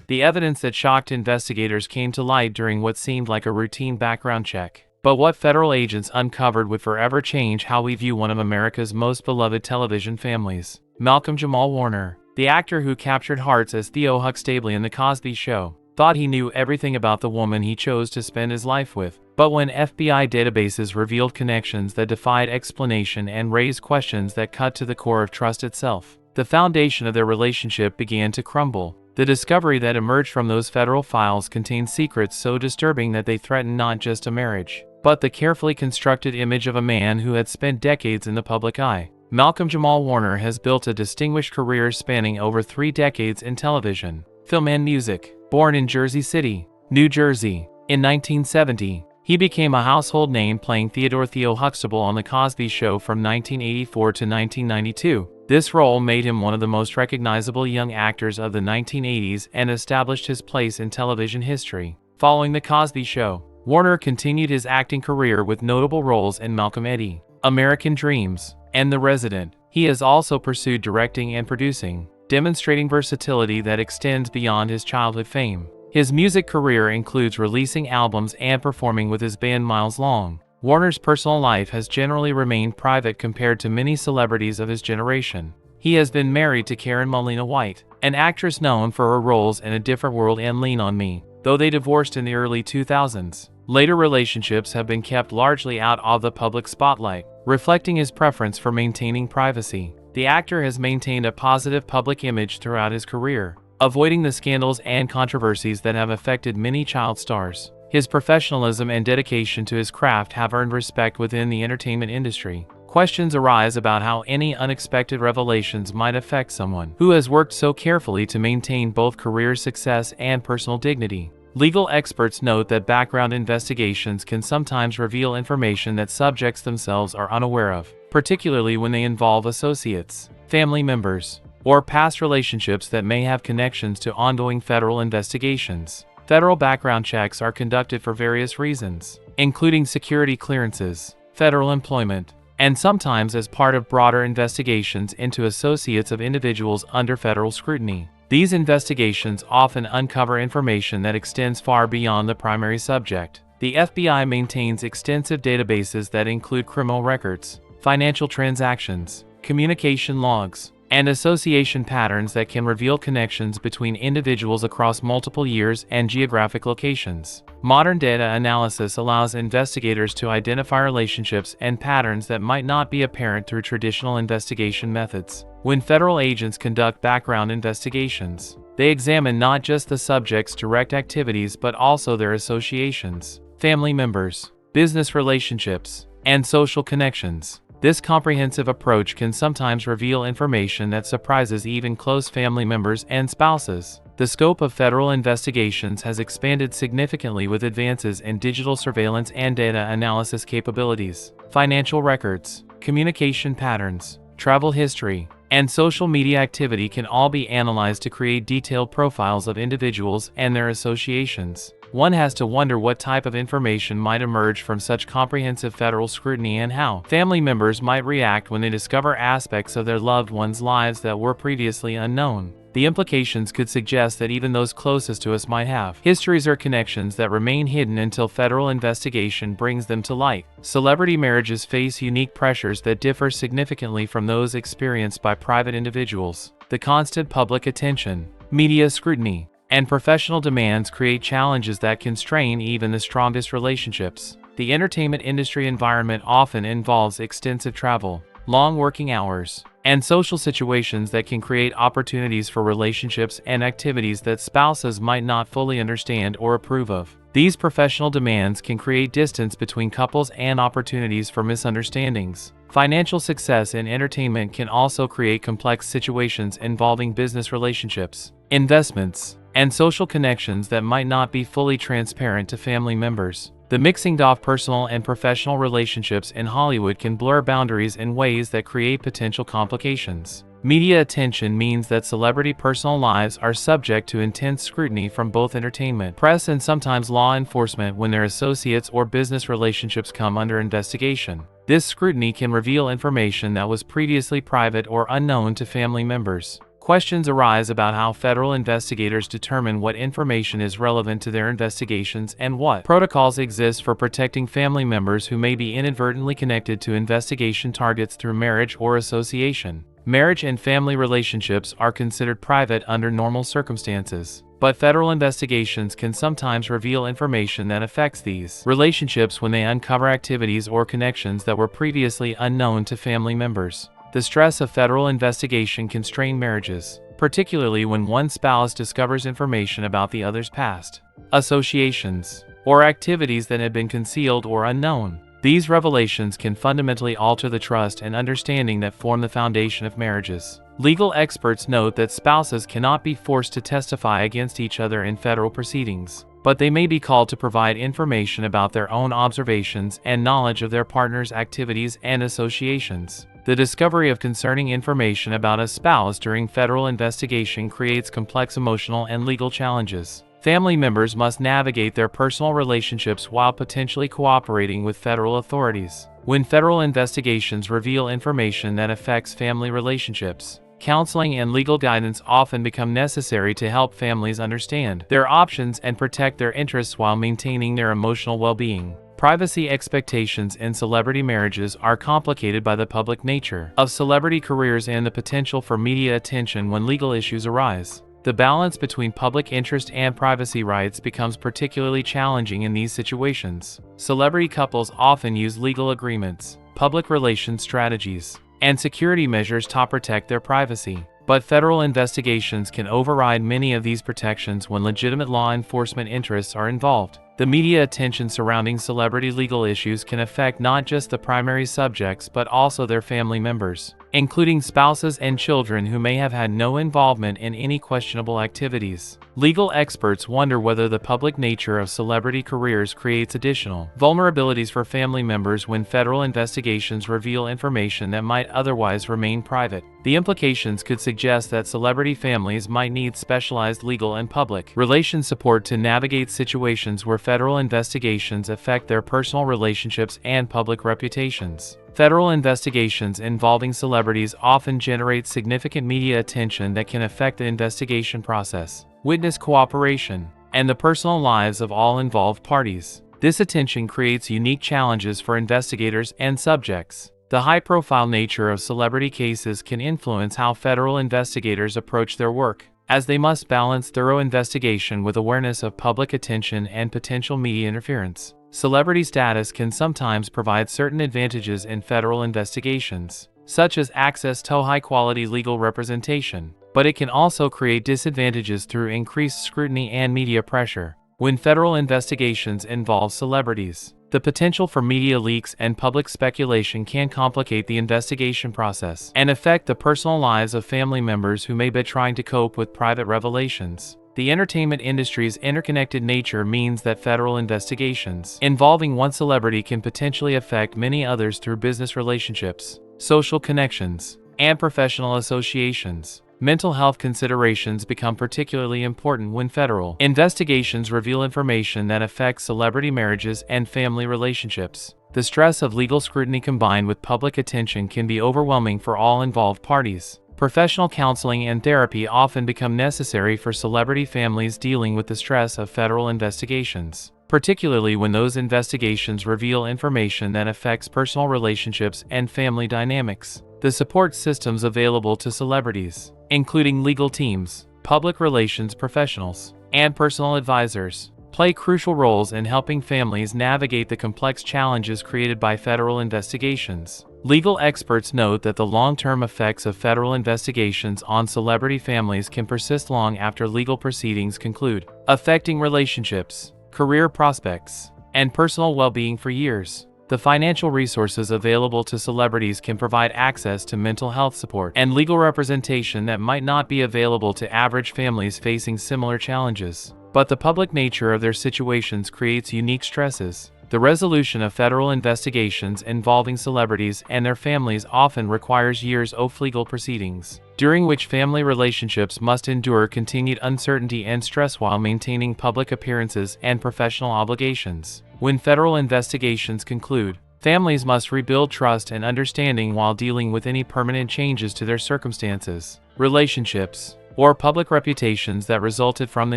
The evidence that shocked investigators came to light during what seemed like a routine background check. But what federal agents uncovered would forever change how we view one of America's most beloved television families. Malcolm-Jamal Warner, the actor who captured hearts as Theo Huxtableon in The Cosby Show, thought he knew everything about the woman he chose to spend his life with. But when FBI databases revealed connections that defied explanation and raised questions that cut to the core of trust itself, the foundation of their relationship began to crumble. The discovery that emerged from those federal files contained secrets so disturbing that they threatened not just a marriage, but the carefully constructed image of a man who had spent decades in the public eye. Malcolm-Jamal Warner has built a distinguished career spanning over 3 decades in television, film and music. Born in Jersey City, New Jersey, in 1970, he became a household name playing Theo Huxtable on The Cosby Show from 1984 to 1992. This role made him one of the most recognizable young actors of the 1980s and established his place in television history. Following The Cosby Show, Warner continued his acting career with notable roles in Malcolm X, American Dreams, and The Resident. He has also pursued directing and producing, demonstrating versatility that extends beyond his childhood fame. His music career includes releasing albums and performing with his band Miles Long. Warner's personal life has generally remained private compared to many celebrities of his generation. He has been married to Karen Molina White, an actress known for her roles in A Different World and Lean on Me, though they divorced in the early 2000s. Later relationships have been kept largely out of the public spotlight, reflecting his preference for maintaining privacy. The actor has maintained a positive public image throughout his career, avoiding the scandals and controversies that have affected many child stars. His professionalism and dedication to his craft have earned respect within the entertainment industry. Questions arise about how any unexpected revelations might affect someone who has worked so carefully to maintain both career success and personal dignity. Legal experts note that background investigations can sometimes reveal information that subjects themselves are unaware of, particularly when they involve associates, family members, or past relationships that may have connections to ongoing federal investigations. Federal background checks are conducted for various reasons, including security clearances, federal employment, and sometimes as part of broader investigations into associates of individuals under federal scrutiny. These investigations often uncover information that extends far beyond the primary subject. The FBI maintains extensive databases that include criminal records, financial transactions, communication logs, and association patterns that can reveal connections between individuals across multiple years and geographic locations. Modern data analysis allows investigators to identify relationships and patterns that might not be apparent through traditional investigation methods. When federal agents conduct background investigations, they examine not just the subject's direct activities but also their associations, family members, business relationships, and social connections. This comprehensive approach can sometimes reveal information that surprises even close family members and spouses. The scope of federal investigations has expanded significantly with advances in digital surveillance and data analysis capabilities. Financial records, communication patterns, travel history, and social media activity can all be analyzed to create detailed profiles of individuals and their associations. One has to wonder what type of information might emerge from such comprehensive federal scrutiny and how family members might react when they discover aspects of their loved ones' lives that were previously unknown. The implications could suggest that even those closest to us might have histories or connections that remain hidden until federal investigation brings them to light. Celebrity marriages face unique pressures that differ significantly from those experienced by private individuals. The constant public attention, media scrutiny, and professional demands create challenges that constrain even the strongest relationships. The entertainment industry environment often involves extensive travel, long working hours, and social situations that can create opportunities for relationships and activities that spouses might not fully understand or approve of. These professional demands can create distance between couples and opportunities for misunderstandings. Financial success in entertainment can also create complex situations involving business relationships, investments, and social connections that might not be fully transparent to family members. The mixing of personal and professional relationships in Hollywood can blur boundaries in ways that create potential complications. Media attention means that celebrity personal lives are subject to intense scrutiny from both entertainment, press, and sometimes law enforcement when their associates or business relationships come under investigation. This scrutiny can reveal information that was previously private or unknown to family members. Questions arise about how federal investigators determine what information is relevant to their investigations and what protocols exist for protecting family members who may be inadvertently connected to investigation targets through marriage or association. Marriage and family relationships are considered private under normal circumstances, but federal investigations can sometimes reveal information that affects these relationships when they uncover activities or connections that were previously unknown to family members. The stress of federal investigation can strain marriages, particularly when one spouse discovers information about the other's past, associations, or activities that had been concealed or unknown. These revelations can fundamentally alter the trust and understanding that form the foundation of marriages. Legal experts note that spouses cannot be forced to testify against each other in federal proceedings, but they may be called to provide information about their own observations and knowledge of their partner's activities and associations. The discovery of concerning information about a spouse during federal investigation creates complex emotional and legal challenges. Family members must navigate their personal relationships while potentially cooperating with federal authorities. When federal investigations reveal information that affects family relationships, counseling and legal guidance often become necessary to help families understand their options and protect their interests while maintaining their emotional well-being. Privacy expectations in celebrity marriages are complicated by the public nature of celebrity careers and the potential for media attention when legal issues arise. The balance between public interest and privacy rights becomes particularly challenging in these situations. Celebrity couples often use legal agreements, public relations strategies, and security measures to protect their privacy. But federal investigations can override many of these protections when legitimate law enforcement interests are involved. The media attention surrounding celebrity legal issues can affect not just the primary subjects but also their family members, including spouses and children who may have had no involvement in any questionable activities. Legal experts wonder whether the public nature of celebrity careers creates additional vulnerabilities for family members when federal investigations reveal information that might otherwise remain private. The implications could suggest that celebrity families might need specialized legal and public relations support to navigate situations where federal investigations affect their personal relationships and public reputations. Federal investigations involving celebrities often generate significant media attention that can affect the investigation process, witness cooperation, and the personal lives of all involved parties. This attention creates unique challenges for investigators and subjects. The high-profile nature of celebrity cases can influence how federal investigators approach their work, as they must balance thorough investigation with awareness of public attention and potential media interference. Celebrity status can sometimes provide certain advantages in federal investigations, such as access to high-quality legal representation, but it can also create disadvantages through increased scrutiny and media pressure. When federal investigations involve celebrities, the potential for media leaks and public speculation can complicate the investigation process and affect the personal lives of family members who may be trying to cope with private revelations. The entertainment industry's interconnected nature means that federal investigations involving one celebrity can potentially affect many others through business relationships, social connections, and professional associations. Mental health considerations become particularly important when federal investigations reveal information that affects celebrity marriages and family relationships. The stress of legal scrutiny combined with public attention can be overwhelming for all involved parties. Professional counseling and therapy often become necessary for celebrity families dealing with the stress of federal investigations, particularly when those investigations reveal information that affects personal relationships and family dynamics. The support systems available to celebrities, including legal teams, public relations professionals, and personal advisors, play crucial roles in helping families navigate the complex challenges created by federal investigations. Legal experts note that the long-term effects of federal investigations on celebrity families can persist long after legal proceedings conclude, affecting relationships, career prospects, and personal well-being for years. The financial resources available to celebrities can provide access to mental health support and legal representation that might not be available to average families facing similar challenges. But the public nature of their situations creates unique stresses. The resolution of federal investigations involving celebrities and their families often requires years of legal proceedings, during which family relationships must endure continued uncertainty and stress while maintaining public appearances and professional obligations. When federal investigations conclude, families must rebuild trust and understanding while dealing with any permanent changes to their circumstances. relationships, or public reputations that resulted from the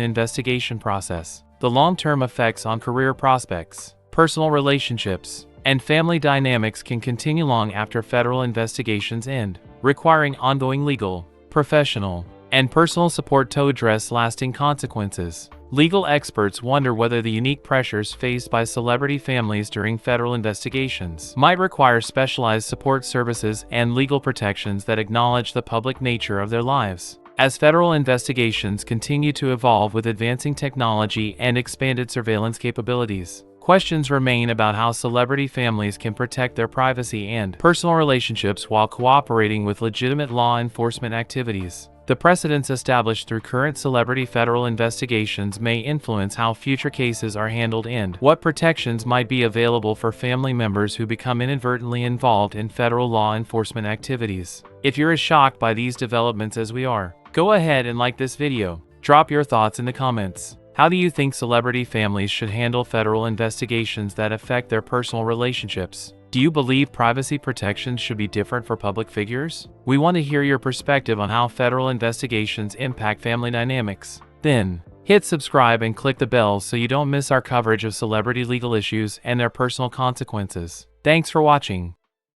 investigation process. The long-term effects on career prospects, personal relationships, and family dynamics can continue long after federal investigations end, requiring ongoing legal, professional, and personal support to address lasting consequences. Legal experts wonder whether the unique pressures faced by celebrity families during federal investigations might require specialized support services and legal protections that acknowledge the public nature of their lives. As federal investigations continue to evolve with advancing technology and expanded surveillance capabilities, questions remain about how celebrity families can protect their privacy and personal relationships while cooperating with legitimate law enforcement activities. The precedents established through current celebrity federal investigations may influence how future cases are handled and what protections might be available for family members who become inadvertently involved in federal law enforcement activities. If you're as shocked by these developments as we are, go ahead and like this video. Drop your thoughts in the comments. How do you think celebrity families should handle federal investigations that affect their personal relationships? Do you believe privacy protections should be different for public figures? We want to hear your perspective on how federal investigations impact family dynamics. Then, hit subscribe and click the bell so you don't miss our coverage of celebrity legal issues and their personal consequences. Thanks for watching.